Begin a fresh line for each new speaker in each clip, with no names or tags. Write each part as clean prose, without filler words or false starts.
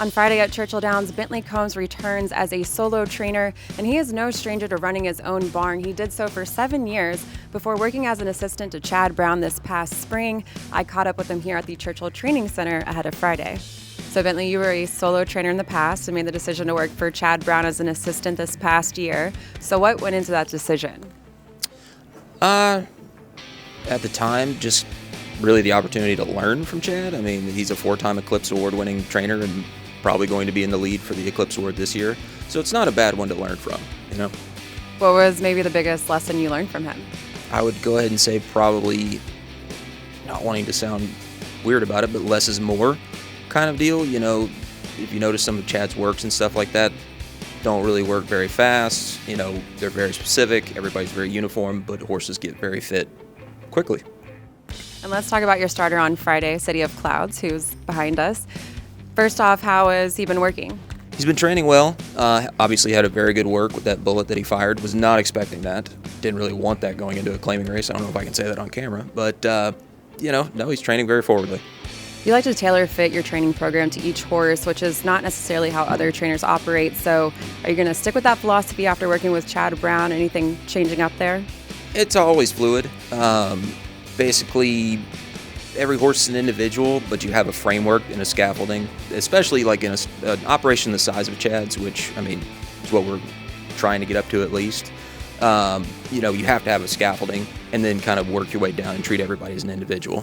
On Friday at Churchill Downs, Bentley Combs returns as a solo trainer, and he is no stranger to running his own barn. He did so for 7 years before working as an assistant to Chad Brown this past spring. I caught up with him here at the Churchill Training Center ahead of Friday. So Bentley, you were a solo trainer in the past and made the decision to work for Chad Brown as an assistant this past year. So what went into that decision?
At the time, just really the opportunity to learn from Chad. I mean, he's a 4-time Eclipse Award-winning trainer and probably going to be in the lead for the Eclipse Award this year. So it's not a bad one to learn from, you know?
What was maybe the biggest lesson you learned from him?
I would go ahead and say probably, not wanting to sound weird about it, but less is more kind of deal. You know, if you notice some of Chad's works and stuff like that, don't really work very fast. You know, they're very specific. Everybody's very uniform, but horses get very fit quickly.
And let's talk about your starter on Friday, City of Clouds, who's behind us. First off, how has he been working?
He's been training well. Obviously had a very good work with that bullet that he fired. Was not expecting that. Didn't really want that going into a claiming race. I don't know if I can say that on camera, but you know, no, he's training very forwardly.
You like to tailor fit your training program to each horse, which is not necessarily how other trainers operate. So are you going to stick with that philosophy after working with Chad Brown? Anything changing up there?
It's always fluid. Basically, every horse is an individual, but you have a framework and a scaffolding, especially like in an operation the size of Chad's, which, I mean, is what we're trying to get up to at least. You know, you have to have a scaffolding and then kind of work your way down and treat everybody as an individual.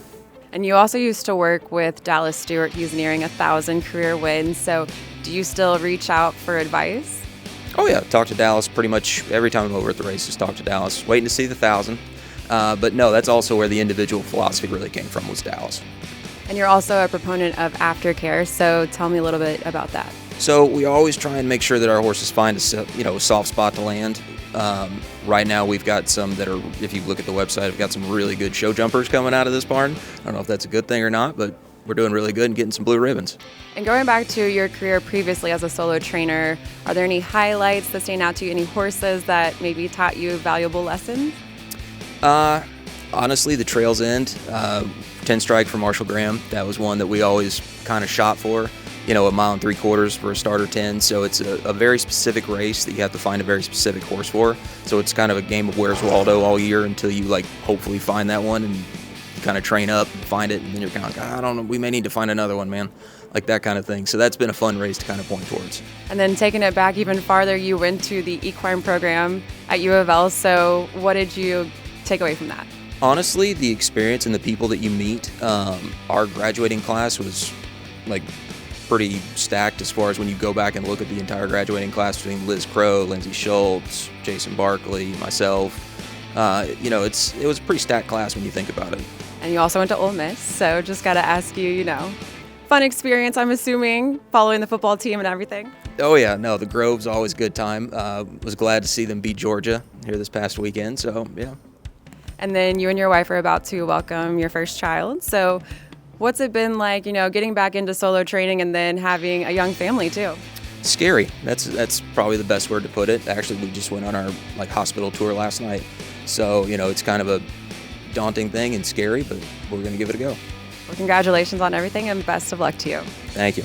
And you also used to work with Dallas Stewart. He's nearing 1,000 career wins. So do you still reach out for advice?
Oh yeah, talk to Dallas pretty much every time I'm over at the races. Talk to Dallas, waiting to see the 1,000. But no, that's also where the individual philosophy really came from, was Dallas.
And you're also a proponent of aftercare, so tell me a little bit about that.
So we always try and make sure that our horses find a soft spot to land. Right now we've got some that are, if you look at the website, we've got some really good show jumpers coming out of this barn. I don't know if that's a good thing or not, but we're doing really good and getting some blue ribbons.
And going back to your career previously as a solo trainer, are there any highlights that stand out to you, any horses that maybe taught you valuable lessons?
Honestly, the Trails End, 10 strike for Marshall Graham. That was one that we always kind of shot for. You know, 1 3/4 miles for a starter 10. So it's a very specific race that you have to find a very specific horse for. So it's kind of a game of Where's Waldo all year until you hopefully find that one and you kind of train up and find it. And then you're kind of like, I don't know, we may need to find another one, man. Like that kind of thing. So that's been a fun race to kind of point towards.
And then taking it back even farther, you went to the equine program at U of L. So what did you take away from that?
Honestly, the experience and the people that you meet. Our graduating class was pretty stacked as far as when you go back and look at the entire graduating class between Liz Crow, Lindsay Schultz, Jason Barkley, myself. You know, it was a pretty stacked class when you think about it.
And you also went to Ole Miss, so just got to ask you, you know, fun experience, I'm assuming, following the football team and everything.
Oh yeah, no, the Grove's always a good time. Was glad to see them beat Georgia here this past weekend, so yeah.
And then you and your wife are about to welcome your first child. So what's it been like, you know, getting back into solo training and then having a young family too?
Scary. That's probably the best word to put it. Actually, we just went on our hospital tour last night. So, you know, it's kind of a daunting thing and scary, but we're going to give it a go.
Well, congratulations on everything and best of luck to you.
Thank you.